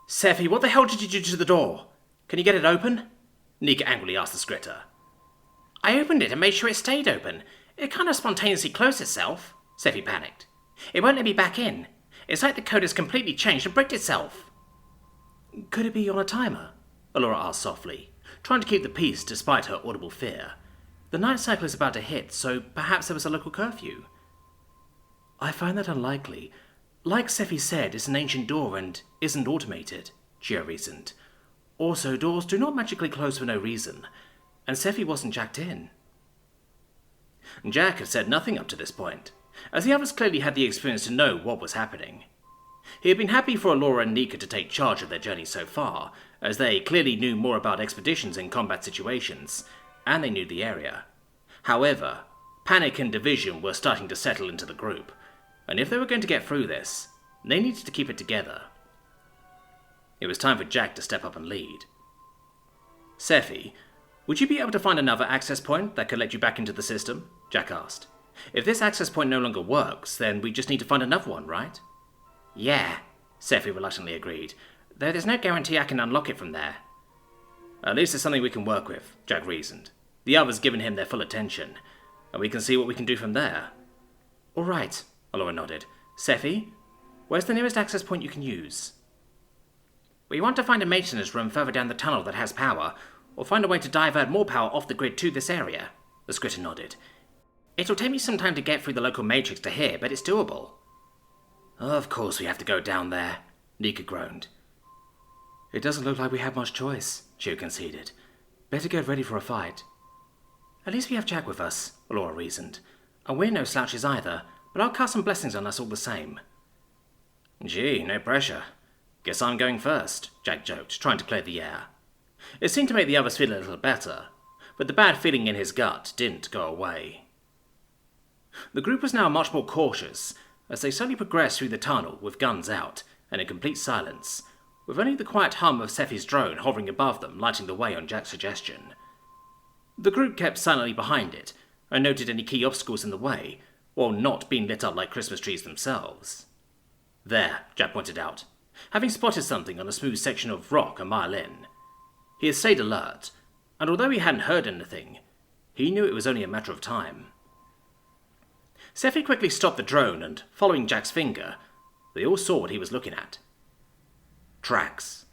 Sephi, what the hell did you do to the door? Can you get it open? Nika angrily asked the scritter. I opened it and made sure it stayed open. It kind of spontaneously closed itself, Sephi panicked. It won't let me back in. It's like the code has completely changed and bricked itself. Could it be on a timer? Alora asked softly, trying to keep the peace despite her audible fear. The night cycle is about to hit, so perhaps there was a local curfew. I find that unlikely. Like Sephi said, it's an ancient door and isn't automated, Chio reasoned. Also, doors do not magically close for no reason, and Sephi wasn't jacked in. Jack had said nothing up to this point, as the others clearly had the experience to know what was happening. He had been happy for Alora and Nika to take charge of their journey so far, as they clearly knew more about expeditions in combat situations, and they knew the area. However, panic and division were starting to settle into the group, and if they were going to get through this, they needed to keep it together. It was time for Jack to step up and lead. Sephi, would you be able to find another access point that could let you back into the system? Jack asked. If this access point no longer works, then we just need to find another one, right? Yeah, Sephi reluctantly agreed, though there's no guarantee I can unlock it from there. At least it's something we can work with, Jack reasoned. The others given him their full attention, and we can see what we can do from there. All right, Alora nodded. Sephi, where's the nearest access point you can use? We want to find a maintenance room further down the tunnel that has power, or find a way to divert more power off the grid to this area, the scritter nodded. It'll take me some time to get through the local matrix to here, but it's doable. Of course we have to go down there, Nika groaned. It doesn't look like we have much choice, Chio conceded. Better get ready for a fight. At least we have Jack with us, Alora reasoned. And we're no slouches either, but I'll cast some blessings on us all the same. Gee, no pressure. Guess I'm going first, Jack joked, trying to clear the air. It seemed to make the others feel a little better, but the bad feeling in his gut didn't go away. The group was now much more cautious, as they slowly progressed through the tunnel with guns out and in complete silence, with only the quiet hum of Sephi's drone hovering above them lighting the way on Jack's suggestion. The group kept silently behind it and noted any key obstacles in the way, while not being lit up like Christmas trees themselves. There, Jack pointed out, having spotted something on a smooth section of rock a mile in. He had stayed alert, and although he hadn't heard anything, he knew it was only a matter of time. Sephi quickly stopped the drone and, following Jack's finger, they all saw what he was looking at. Tracks.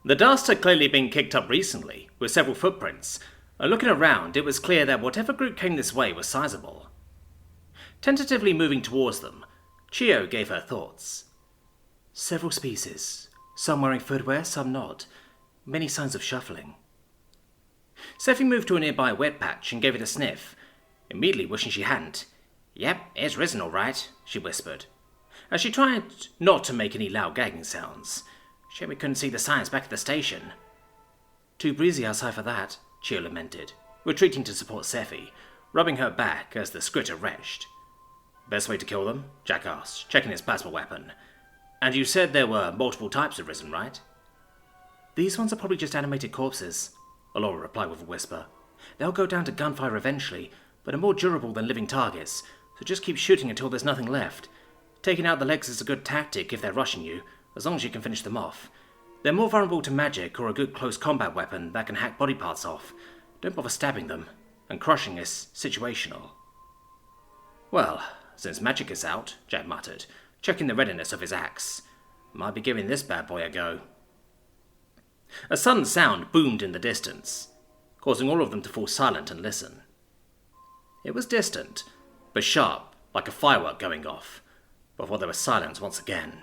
The dust had clearly been kicked up recently, with several footprints, and looking around it was clear that whatever group came this way was sizable. Tentatively moving towards them, Chio gave her thoughts. Several species, some wearing footwear, some not. Many signs of shuffling. Sephi moved to a nearby wet patch and gave it a sniff, immediately wishing she hadn't. Yep, it's risen all right, she whispered, as she tried not to make any loud gagging sounds. Shame we couldn't see the signs back at the station. Too breezy outside for that, Chio lamented, retreating to support Sephi, rubbing her back as the scritter retched. Best way to kill them? Jack asked, checking his plasma weapon. And you said there were multiple types of risen, right? These ones are probably just animated corpses, Alora replied with a whisper. They'll go down to gunfire eventually, but are more durable than living targets, so just keep shooting until there's nothing left. Taking out the legs is a good tactic if they're rushing you, as long as you can finish them off. They're more vulnerable to magic or a good close combat weapon that can hack body parts off. Don't bother stabbing them, and crushing is situational. Well, since magic is out, Jack muttered, checking the readiness of his axe. Might be giving this bad boy a go. A sudden sound boomed in the distance, causing all of them to fall silent and listen. It was distant, but sharp, like a firework going off, before there was silence once again.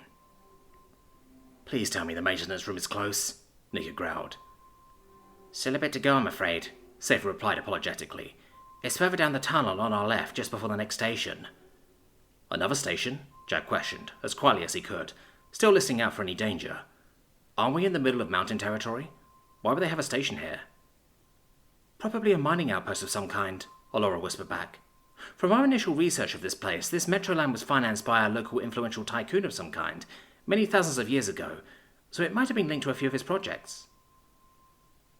Please tell me the maintenance room is close, Nika growled. Still a bit to go, I'm afraid, Sephi replied apologetically. It's further down the tunnel on our left, just before the next station. Another station? Jack questioned, as quietly as he could, still listening out for any danger. Aren't we in the middle of mountain territory? Why would they have a station here? Probably a mining outpost of some kind, Alora whispered back. From our initial research of this place, this metro land was financed by a local influential tycoon of some kind, many thousands of years ago, so it might have been linked to a few of his projects.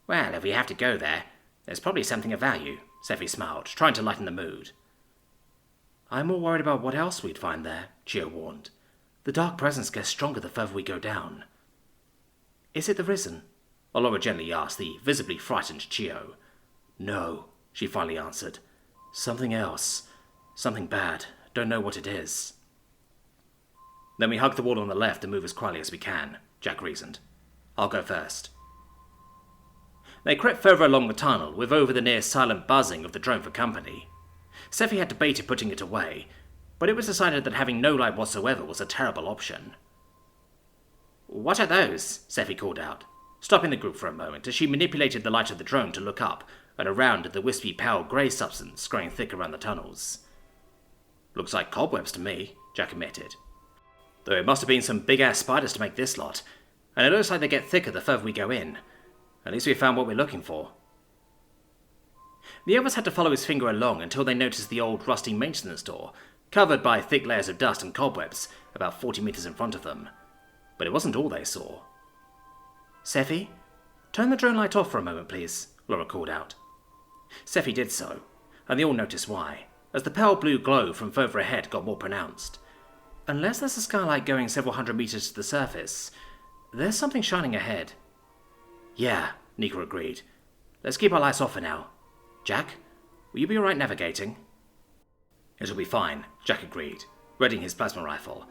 Well, if we have to go there, there's probably something of value, Sephi smiled, trying to lighten the mood. I'm more worried about what else we'd find there, Chio warned. The dark presence gets stronger the further we go down. Is it the Risen? Allura gently asked the visibly frightened Chio. No, she finally answered. Something else. Something bad. Don't know what it is. Then we hug the wall on the left and move as quietly as we can, Jack reasoned. I'll go first. They crept further along the tunnel, with over the near silent buzzing of the drone for company. Sephi had debated putting it away, but it was decided that having no light whatsoever was a terrible option. What are those? Sephi called out, stopping the group for a moment as she manipulated the light of the drone to look up and around at the wispy pale grey substance growing thick around the tunnels. Looks like cobwebs to me, Jack admitted. Though it must have been some big-ass spiders to make this lot, and it looks like they get thicker the further we go in. At least we found what we're looking for. The others had to follow his finger along until they noticed the old rusty maintenance door, covered by thick layers of dust and cobwebs, about 40 meters in front of them. But it wasn't all they saw. Sephi, turn the drone light off for a moment, please, Laura called out. Sephi did so, and they all noticed why, as the pale blue glow from further ahead got more pronounced. Unless there's a skylight going several hundred meters to the surface, there's something shining ahead. Yeah, Nika agreed. Let's keep our lights off for now. Jack, will you be alright navigating? It'll be fine, Jack agreed, readying his plasma rifle,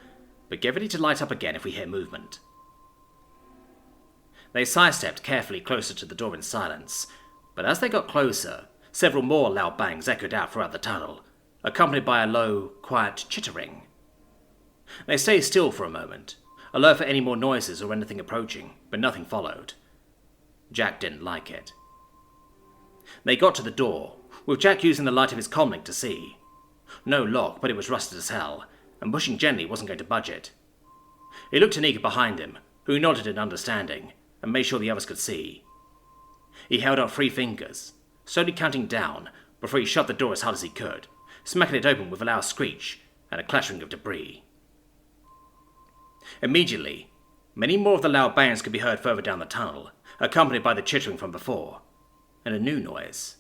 but get ready to light up again if we hear movement. They sidestepped carefully closer to the door in silence, but as they got closer, several more loud bangs echoed out throughout the tunnel, accompanied by a low, quiet chittering. They stayed still for a moment, alert for any more noises or anything approaching, but nothing followed. Jack didn't like it. They got to the door, with Jack using the light of his comlink to see. No lock, but it was rusted as hell, and pushing gently wasn't going to budge it. He looked to Nika behind him, who nodded in understanding, and made sure the others could see. He held out 3 fingers, slowly counting down before he shut the door as hard as he could, smacking it open with a loud screech and a clattering of debris. Immediately, many more of the loud bangs could be heard further down the tunnel, accompanied by the chittering from before, and a new noise.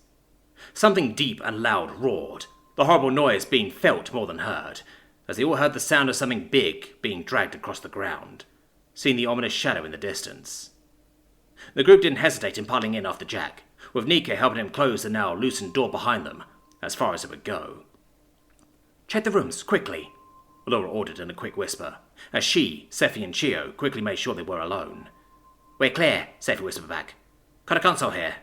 Something deep and loud roared, the horrible noise being felt more than heard, as they all heard the sound of something big being dragged across the ground, seeing the ominous shadow in the distance. The group didn't hesitate in piling in after Jack, with Nika helping him close the now loosened door behind them, as far as it would go. Check the rooms, quickly, Laura ordered in a quick whisper, as she, Sephi and Chio quickly made sure they were alone. We're clear, Sephi whispered back. Got a console here.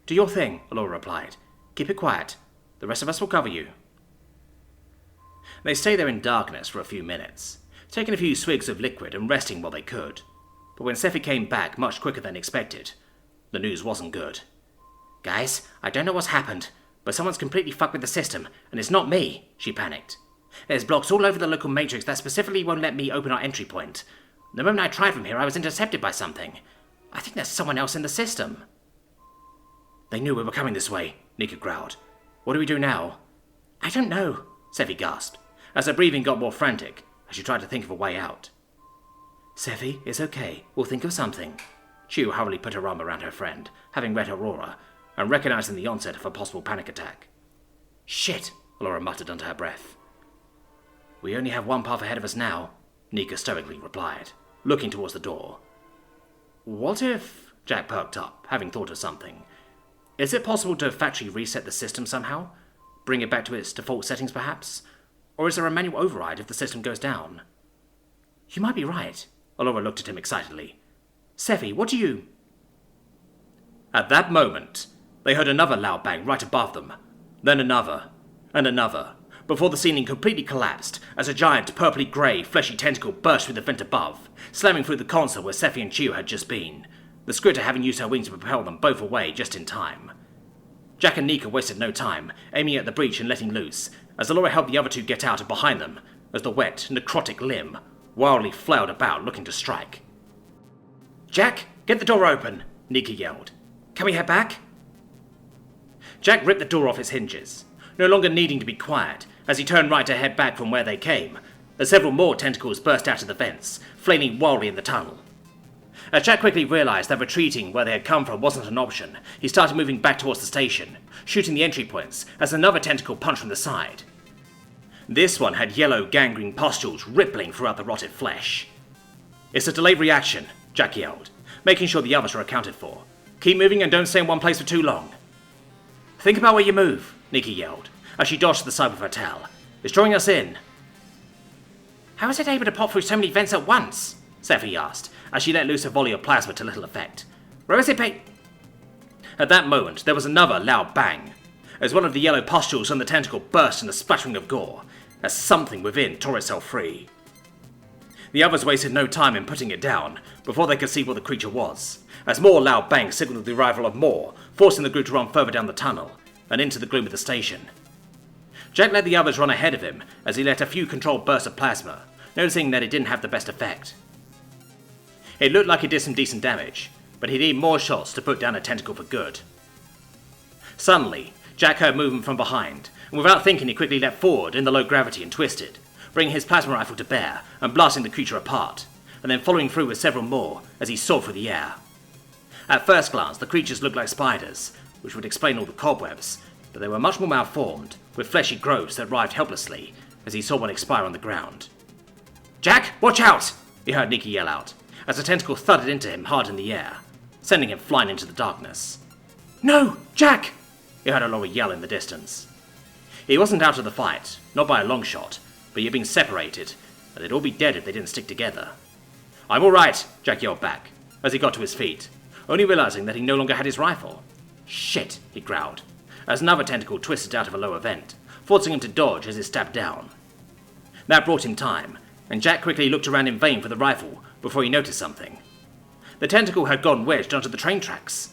Do your thing, Laura replied. Keep it quiet. The rest of us will cover you. They stayed there in darkness for a few minutes, taking a few swigs of liquid and resting while they could. But when Sephi came back much quicker than expected, the news wasn't good. Guys, I don't know what's happened, but someone's completely fucked with the system, and it's not me, she panicked. There's blocks all over the local matrix that specifically won't let me open our entry point. The moment I tried from here, I was intercepted by something. I think there's someone else in the system. They knew we were coming this way, Nika growled. What do we do now? I don't know, Sephi gasped, as her breathing got more frantic, as she tried to think of a way out. Sephi, it's okay. We'll think of something. Chio hurriedly put her arm around her friend, having read her aura, and recognizing the onset of a possible panic attack. Shit, Laura muttered under her breath. We only have one path ahead of us now, Nika stoically replied, looking towards the door. What if... Jack perked up, having thought of something. Is it possible to factory reset the system somehow? Bring it back to its default settings, perhaps? Or is there a manual override if the system goes down? You might be right. Allura looked at him excitedly. Sephi, what do you... At that moment, they heard another loud bang right above them, then another, and another, before the ceiling completely collapsed as a giant purpley-grey, fleshy tentacle burst through the vent above, slamming through the console where Sephi and Chio had just been, the scritter having used her wings to propel them both away just in time. Jack and Nika wasted no time, aiming at the breach and letting loose, as Allura helped the other two get out and behind them, as the wet, necrotic limb wildly flailed about looking to strike. Jack, get the door open, Nika yelled. Can we head back? Jack ripped the door off its hinges, no longer needing to be quiet, as he turned right to head back from where they came, as several more tentacles burst out of the vents, flailing wildly in the tunnel. As Jack quickly realized that retreating where they had come from wasn't an option, he started moving back towards the station, shooting the entry points as another tentacle punched from the side. This one had yellow gangrene pustules rippling throughout the rotted flesh. It's a delayed reaction, Jack yelled, making sure the others are accounted for. Keep moving and don't stay in one place for too long. Think about where you move, Nikki yelled, as she dodged to the side with her tail. It's drawing us in. How is it able to pop through so many vents at once? Sephi asked, as she let loose a volley of plasma to little effect. Where is it At that moment, there was another loud bang, as one of the yellow pustules on the tentacle burst in a splattering of gore, as something within tore itself free. The others wasted no time in putting it down, before they could see what the creature was, as more loud bangs signaled the arrival of more, forcing the group to run further down the tunnel, and into the gloom of the station. Jack let the others run ahead of him, as he let a few controlled bursts of plasma, noticing that it didn't have the best effect. It looked like it did some decent damage, but he'd need more shots to put down a tentacle for good. Suddenly, Jack heard movement from behind, and without thinking he quickly leapt forward in the low gravity and twisted, bringing his plasma rifle to bear and blasting the creature apart, and then following through with several more as he soared through the air. At first glance, the creatures looked like spiders, which would explain all the cobwebs, but they were much more malformed, with fleshy growths that writhed helplessly as he saw one expire on the ground. "Jack, watch out!" he heard Nikki yell out, as a tentacle thudded into him hard in the air, sending him flying into the darkness. "No, Jack!" he heard Allura yell in the distance. He wasn't out of the fight, not by a long shot, but he had been separated, and they'd all be dead if they didn't stick together. "I'm all right," Jack yelled back, as he got to his feet, only realizing that he no longer had his rifle. "Shit," he growled, as another tentacle twisted out of a lower vent, forcing him to dodge as it stabbed down. That brought him time, and Jack quickly looked around in vain for the rifle before he noticed something. The tentacle had gone wedged onto the train tracks.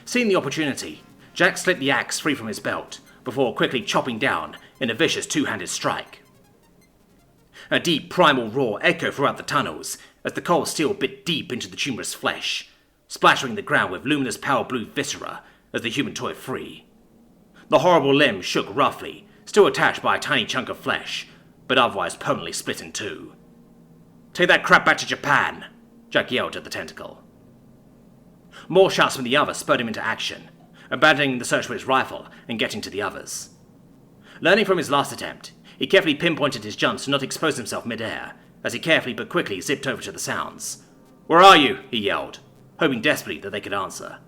Seeing the opportunity, Jack slipped the axe free from his belt, before quickly chopping down in a vicious two-handed strike. A deep primal roar echoed throughout the tunnels as the cold steel bit deep into the tumorous flesh, splattering the ground with luminous pale blue viscera as the human tore free. The horrible limb shook roughly, still attached by a tiny chunk of flesh, but otherwise permanently split in two. "Take that crap back to Japan!" Jack yelled at the tentacle. More shots from the other spurred him into action, abandoning the search for his rifle and getting to the others. Learning from his last attempt, he carefully pinpointed his jumps to not expose himself mid-air, as he carefully but quickly zipped over to the sounds. "Where are you?" he yelled, hoping desperately that they could answer.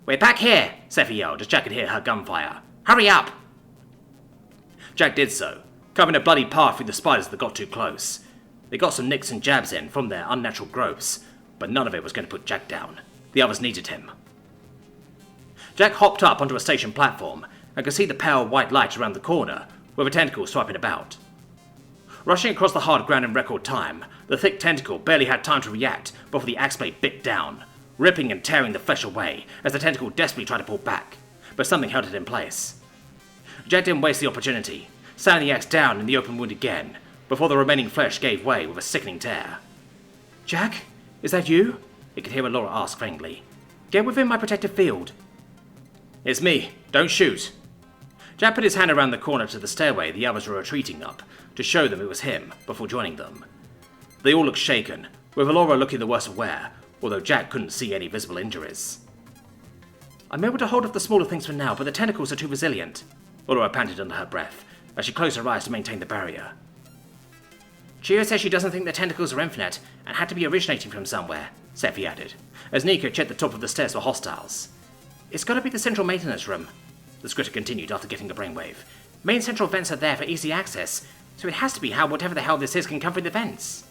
"We're back here," Sephi yelled as Jack could hear her gunfire. "Hurry up!" Jack did so, covering a bloody path through the spiders that got too close. They got some nicks and jabs in from their unnatural growths, but none of it was going to put Jack down. The others needed him. Jack hopped up onto a station platform and could see the pale white light around the corner, with a tentacle swiping about. Rushing across the hard ground in record time, the thick tentacle barely had time to react before the axe blade bit down, ripping and tearing the flesh away as the tentacle desperately tried to pull back, but something held it in place. Jack didn't waste the opportunity, slamming the axe down in the open wound again, before the remaining flesh gave way with a sickening tear. "Jack, is that you?" he could hear Allura ask faintly. "Get within my protective field." "It's me. Don't shoot." Jack put his hand around the corner to the stairway the others were retreating up, to show them it was him, before joining them. They all looked shaken, with Allura looking the worse of wear, although Jack couldn't see any visible injuries. "I'm able to hold off the smaller things for now, but the tentacles are too resilient," Allura panted under her breath, as she closed her eyes to maintain the barrier. "Chio says she doesn't think the tentacles are infinite, and had to be originating from somewhere," Sephi added, as Nika checked the top of the stairs for hostiles. "It's gotta be the central maintenance room," the scritter continued after getting a brainwave. "Main central vents are there for easy access, so it has to be how whatever the hell this is can come through the vents."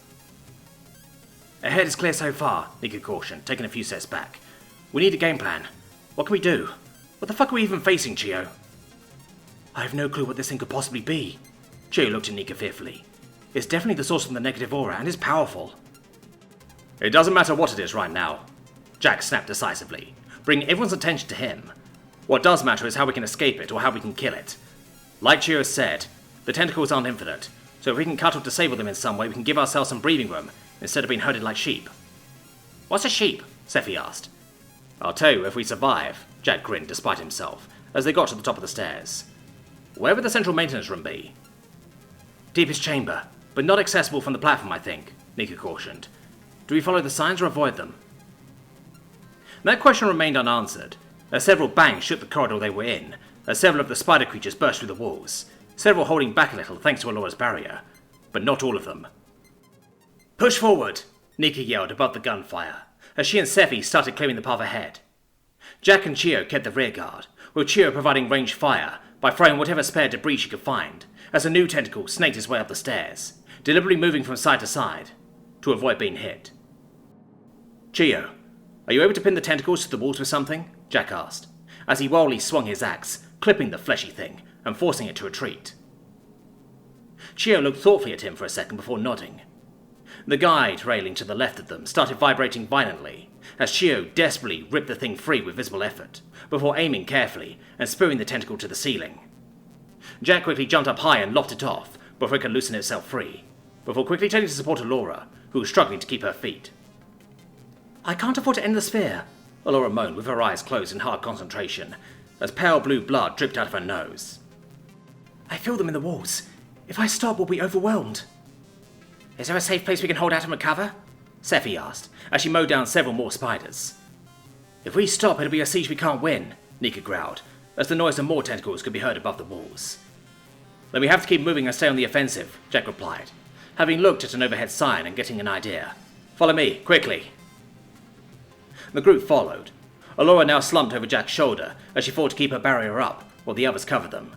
"Ahead is clear so far," Nika cautioned, taking a few steps back. "We need a game plan. What can we do? What the fuck are we even facing, Chio?" "I have no clue what this thing could possibly be." Chio looked at Nika fearfully. "It's definitely the source of the negative aura, and it's powerful." "It doesn't matter what it is right now," Jack snapped decisively, bringing everyone's attention to him. "What does matter is how we can escape it, or how we can kill it. Like Chio said, the tentacles aren't infinite, so if we can cut or disable them in some way, we can give ourselves some breathing room, instead of being herded like sheep." "What's a sheep?" Sephi asked. "I'll tell you if we survive," Jack grinned despite himself, as they got to the top of the stairs. "Where would the central maintenance room be?" "Deepest chamber, but not accessible from the platform, I think," Nika cautioned. "Do we follow the signs or avoid them?" That question remained unanswered, as several bangs shook the corridor they were in, as several of the spider creatures burst through the walls, several holding back a little thanks to Allura's barrier, but not all of them. "Push forward!" Nika yelled above the gunfire, as she and Sephi started clearing the path ahead. Jack and Chio kept the rear guard, with Chio providing ranged fire by throwing whatever spare debris she could find, as a new tentacle snaked its way up the stairs, deliberately moving from side to side, to avoid being hit. "Chio, are you able to pin the tentacles to the walls with something?" Jack asked, as he wildly swung his axe, clipping the fleshy thing and forcing it to retreat. Chio looked thoughtfully at him for a second before nodding. The guide railing to the left of them started vibrating violently, as Chio desperately ripped the thing free with visible effort, before aiming carefully and spearing the tentacle to the ceiling. Jack quickly jumped up high and lopped it off before it could loosen itself free, before quickly turning to support Allura, who was struggling to keep her feet. "I can't afford to end the sphere," Allura moaned with her eyes closed in hard concentration, as pale blue blood dripped out of her nose. "I feel them in the walls. If I stop, we'll be overwhelmed." "Is there a safe place we can hold out and recover?" Sephi asked, as she mowed down several more spiders. "If we stop, it'll be a siege we can't win," Nika growled, as the noise of more tentacles could be heard above the walls. "Then we have to keep moving and stay on the offensive," Jack replied, having looked at an overhead sign and getting an idea. "Follow me, quickly." The group followed. Allura now slumped over Jack's shoulder as she fought to keep her barrier up while the others covered them.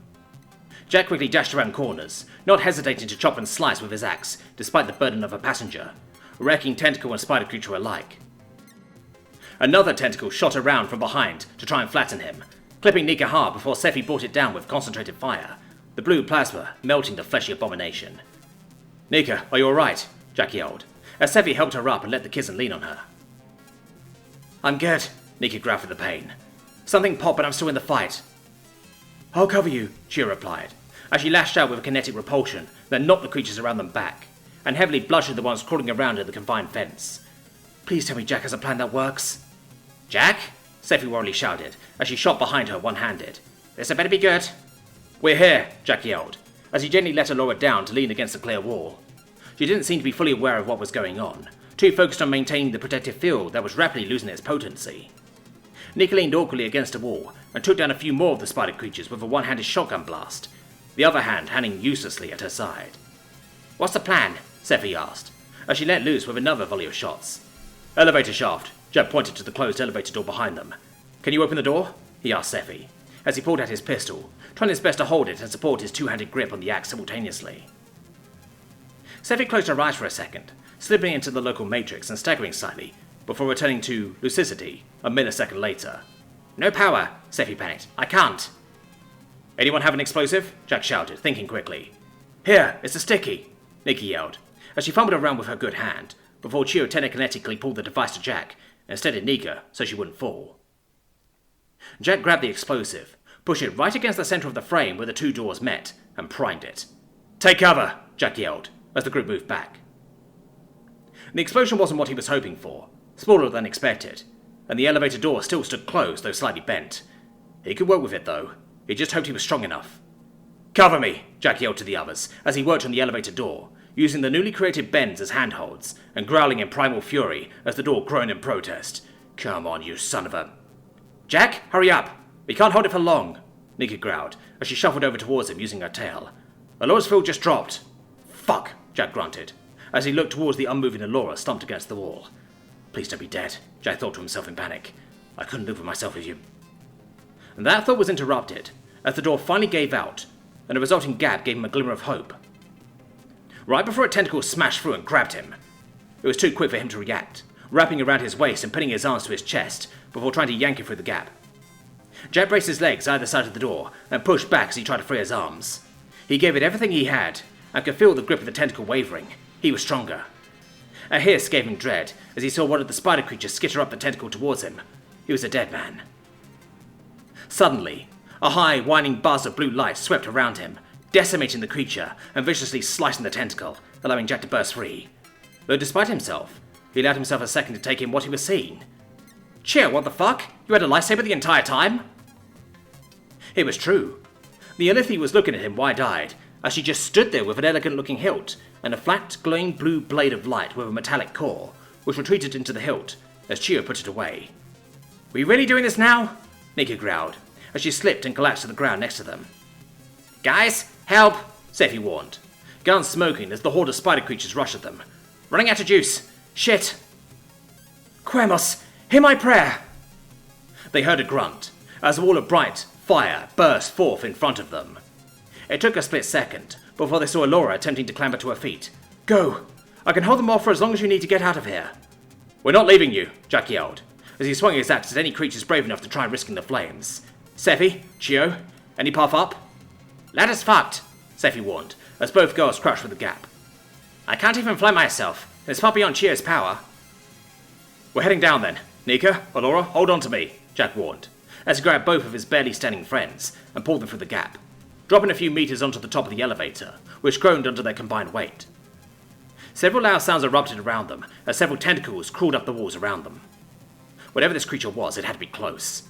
Jack quickly dashed around corners, not hesitating to chop and slice with his axe despite the burden of a passenger, wrecking tentacle and spider creature alike. Another tentacle shot around from behind to try and flatten him, clipping Nika hard before Sephi brought it down with concentrated fire, the blue plasma melting the fleshy abomination. "Nika, are you alright?" Jack yelled, as Sephi helped her up and let the kitten lean on her. "I'm good," Nika growled with the pain. "Something popped, but I'm still in the fight." "I'll cover you," Chio replied, as she lashed out with a kinetic repulsion that knocked the creatures around them back, and heavily bludgeoned the ones crawling around in the confined fence. "Please tell me Jack has a plan that works." "Jack?" Sephi worriedly shouted, as she shot behind her one-handed. "This had better be good." "We're here," Jack yelled, as he gently let Allura down to lean against the clear wall. She didn't seem to be fully aware of what was going on, too focused on maintaining the protective field that was rapidly losing its potency. Nika leaned awkwardly against a wall and took down a few more of the spider creatures with a one-handed shotgun blast, the other hand hanging uselessly at her side. "What's the plan?" Sephi asked, as she let loose with another volley of shots. "Elevator shaft," Jack pointed to the closed elevator door behind them. "Can you open the door?" he asked Sephi, as he pulled out his pistol, trying his best to hold it and support his two-handed grip on the axe simultaneously. Sephi closed her eyes for a second, slipping into the local matrix and staggering slightly, before returning to lucidity a millisecond later. "No power," Sephi panicked. "I can't." "Anyone have an explosive?" Jack shouted, thinking quickly. "Here, it's a sticky," Nikki yelled, as she fumbled around with her good hand, before Chio telekinetically pulled the device to Jack, and steadied Nika so she wouldn't fall. Jack grabbed the explosive, pushed it right against the center of the frame where the two doors met, and primed it. "Take cover," Jack yelled, as the group moved back. The explosion wasn't what he was hoping for, smaller than expected, and the elevator door still stood closed, though slightly bent. He could work with it, though. He just hoped he was strong enough. "Cover me," Jack yelled to the others, as he worked on the elevator door, using the newly created bends as handholds, and growling in primal fury as the door groaned in protest. "Come on, you son of a—" "Jack, hurry up! We can't hold it for long," Nika growled, as she shuffled over towards him using her tail. "Allura's field just dropped." "Fuck," Jack grunted, as he looked towards the unmoving Allura stumped against the wall. "Please don't be dead," Jack thought to himself in panic. "I couldn't live with myself if you—" And that thought was interrupted, as the door finally gave out, and the resulting gap gave him a glimmer of hope. Right before a tentacle smashed through and grabbed him. It was too quick for him to react, wrapping around his waist and pinning his arms to his chest before trying to yank him through the gap. Jack braced his legs either side of the door and pushed back as he tried to free his arms. He gave it everything he had, and could feel the grip of the tentacle wavering. He was stronger. A hiss gave him dread as he saw one of the spider creatures skitter up the tentacle towards him. He was a dead man. Suddenly, a high, whining buzz of blue light swept around him, decimating the creature and viciously slicing the tentacle, allowing Jack to burst free. Though despite himself, he allowed himself a second to take in what he was seeing. "Chio, what the fuck? You had a lightsaber the entire time?" It was true. The Alethi was looking at him wide-eyed, as she just stood there with an elegant-looking hilt and a flat, glowing blue blade of light with a metallic core, which retreated into the hilt as Chio put it away. "We really doing this now?" Nika growled, as she slipped and collapsed to the ground next to them. "Guys, help!" Sephi warned, guns smoking as the horde of spider creatures rushed at them. "Running out of juice! Shit!" Quemos, hear my prayer! They heard a grunt, as a wall of bright fire burst forth in front of them. It took a split second before they saw Alora attempting to clamber to her feet. Go! I can hold them off for as long as you need to get out of here. We're not leaving you, Jack yelled, as he swung his axe at any creatures brave enough to try risking the flames. Sephi, Chio, any path up? Ladder's fucked, Sephi warned, as both girls crouched for the gap. I can't even fly myself. It's far beyond Chio's power. We're heading down then. Nika, Alora, hold on to me, Jack warned, as he grabbed both of his barely standing friends and pulled them through the gap, dropping a few meters onto the top of the elevator, which groaned under their combined weight. Several loud sounds erupted around them as several tentacles crawled up the walls around them. Whatever this creature was, it had to be close.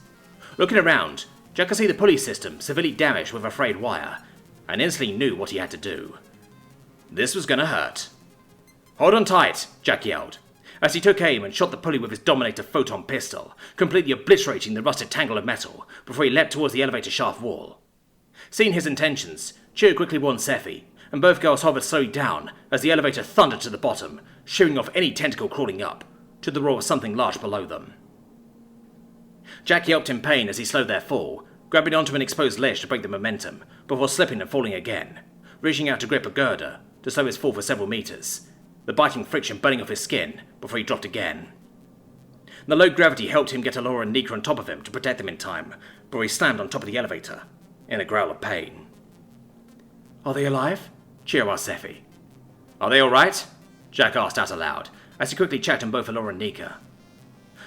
Looking around, Jack could see the pulley system severely damaged with a frayed wire, and instantly knew what he had to do. This was gonna hurt. Hold on tight, Jack yelled, as he took aim and shot the pulley with his Dominator photon pistol, completely obliterating the rusted tangle of metal before he leapt towards the elevator shaft wall. Seeing his intentions, Chio quickly warned Sephi, and both girls hovered slowly down as the elevator thundered to the bottom, shearing off any tentacle crawling up, to the roar of something large below them. Jack yelped in pain as he slowed their fall, grabbing onto an exposed ledge to break the momentum, before slipping and falling again, reaching out to grip a girder to slow his fall for several meters, the biting friction burning off his skin before he dropped again. The low gravity helped him get Alora and Nika on top of him to protect them in time, before he slammed on top of the elevator, in a growl of pain. Are they alive? Chio asked Sephi. Are they alright? Jack asked out aloud, as he quickly checked on both Alora and Nika.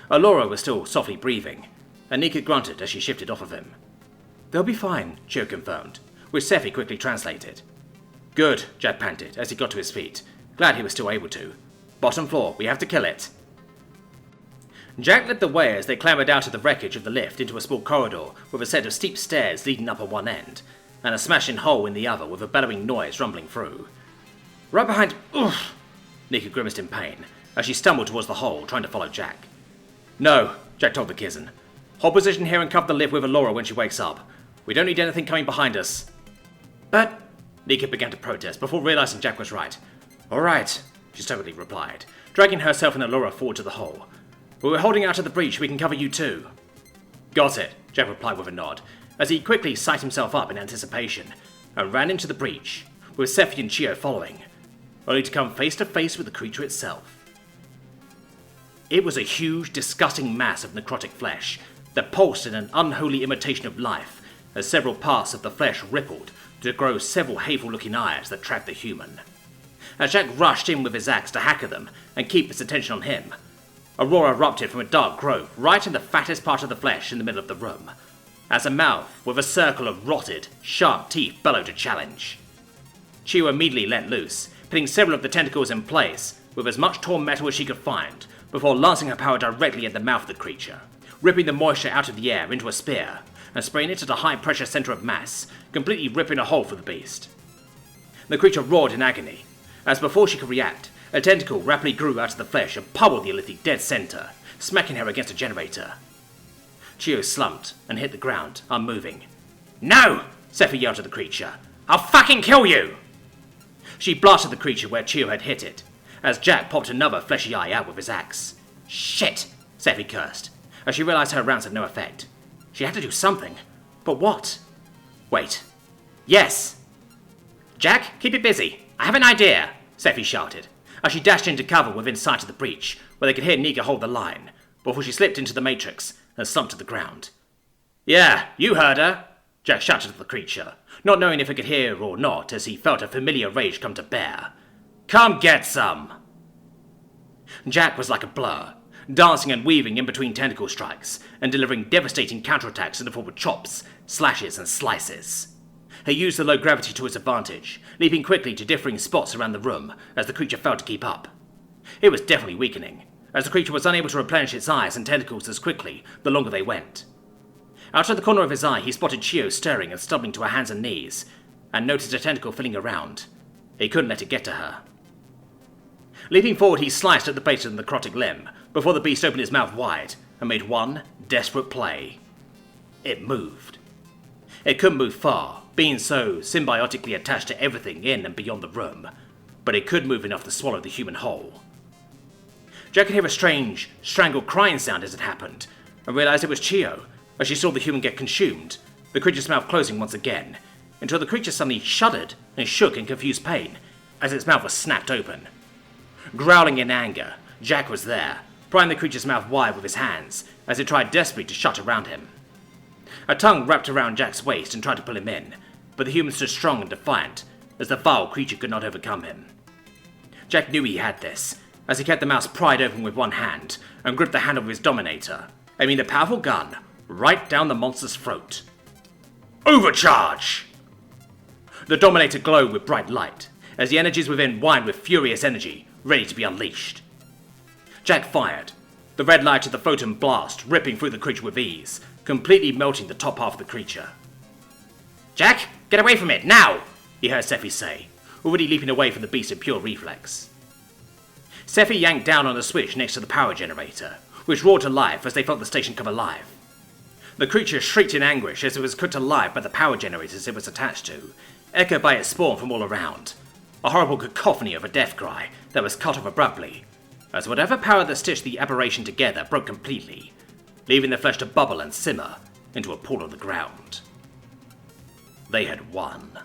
Alora was still softly breathing, and Nika grunted as she shifted off of him. They'll be fine, Chio confirmed, which Sephi quickly translated. Good, Jack panted as he got to his feet, glad he was still able to. Bottom floor, we have to kill it. Jack led the way as they clambered out of the wreckage of the lift into a small corridor with a set of steep stairs leading up on one end, and a smashing hole in the other with a bellowing noise rumbling through. Right behind... Oof! Nika grimaced in pain as she stumbled towards the hole, trying to follow Jack. No, Jack told the Kizzen. Hold position here and cover the lift with Alora when she wakes up. We don't need anything coming behind us. But... Nika began to protest before realizing Jack was right. Alright, she stubbornly replied, dragging herself and Alora forward to the hole. But we're holding out of the breach, we can cover you too. Got it, Jack replied with a nod, as he quickly psyched himself up in anticipation, and ran into the breach, with Sephi and Chio following, only to come face to face with the creature itself. It was a huge, disgusting mass of necrotic flesh that pulsed in an unholy imitation of life, as several parts of the flesh rippled to grow several hateful-looking eyes that tracked the human. As Jack rushed in with his axe to hack at them and keep his attention on him, Aurora erupted from a dark grove right in the fattest part of the flesh in the middle of the room, as a mouth with a circle of rotted, sharp teeth bellowed a challenge. Chio immediately let loose, pinning several of the tentacles in place with as much torn metal as she could find, before lancing her power directly at the mouth of the creature, ripping the moisture out of the air into a spear, and spraying it at a high-pressure center of mass, completely ripping a hole for the beast. The creature roared in agony, as before she could react, a tentacle rapidly grew out of the flesh and pummeled the Illithid dead center, smacking her against a generator. Chio slumped and hit the ground, unmoving. No! Sephi yelled at the creature. I'll fucking kill you! She blasted the creature where Chio had hit it, as Jack popped another fleshy eye out with his axe. Shit! Sephi cursed, as she realized her rounds had no effect. She had to do something. But what? Wait. Yes! Jack, keep it busy. I have an idea, Sephi shouted, as she dashed into cover within sight of the breach, where they could hear Nika hold the line, before she slipped into the matrix and slumped to the ground. Yeah, you heard her, Jack shouted at the creature, not knowing if it could hear or not as he felt a familiar rage come to bear. Come get some! Jack was like a blur, dancing and weaving in between tentacle strikes, and delivering devastating counterattacks in the form of chops, slashes, and slices. He used the low gravity to his advantage, leaping quickly to differing spots around the room as the creature failed to keep up. It was definitely weakening, as the creature was unable to replenish its eyes and tentacles as quickly the longer they went. Out of the corner of his eye, he spotted Chio stirring and stumbling to her hands and knees, and noticed a tentacle filling around. He couldn't let it get to her. Leaping forward, he sliced at the base of the necrotic limb, before the beast opened his mouth wide and made one desperate play. It moved. It couldn't move far, being so symbiotically attached to everything in and beyond the room, but it could move enough to swallow the human whole. Jack could hear a strange, strangled crying sound as it happened, and realized it was Chio, as she saw the human get consumed, the creature's mouth closing once again, until the creature suddenly shuddered and shook in confused pain, as its mouth was snapped open. Growling in anger, Jack was there, prying the creature's mouth wide with his hands, as it tried desperately to shut around him. A tongue wrapped around Jack's waist and tried to pull him in, but the human stood strong and defiant, as the vile creature could not overcome him. Jack knew he had this, as he kept the mouth pried open with one hand, and gripped the handle of his Dominator, aiming the powerful gun right down the monster's throat. Overcharge! The Dominator glowed with bright light, as the energies within whined with furious energy, ready to be unleashed. Jack fired, the red light of the photon blast ripping through the creature with ease, completely melting the top half of the creature. Jack, get away from it, now! He heard Sephi say, already leaping away from the beast in pure reflex. Sephi yanked down on the switch next to the power generator, which roared to life as they felt the station come alive. The creature shrieked in anguish as it was cooked alive by the power generators it was attached to, echoed by its spawn from all around. A horrible cacophony of a death cry that was cut off abruptly, as whatever power that stitched the aberration together broke completely, leaving the flesh to bubble and simmer into a pool on the ground. They had won.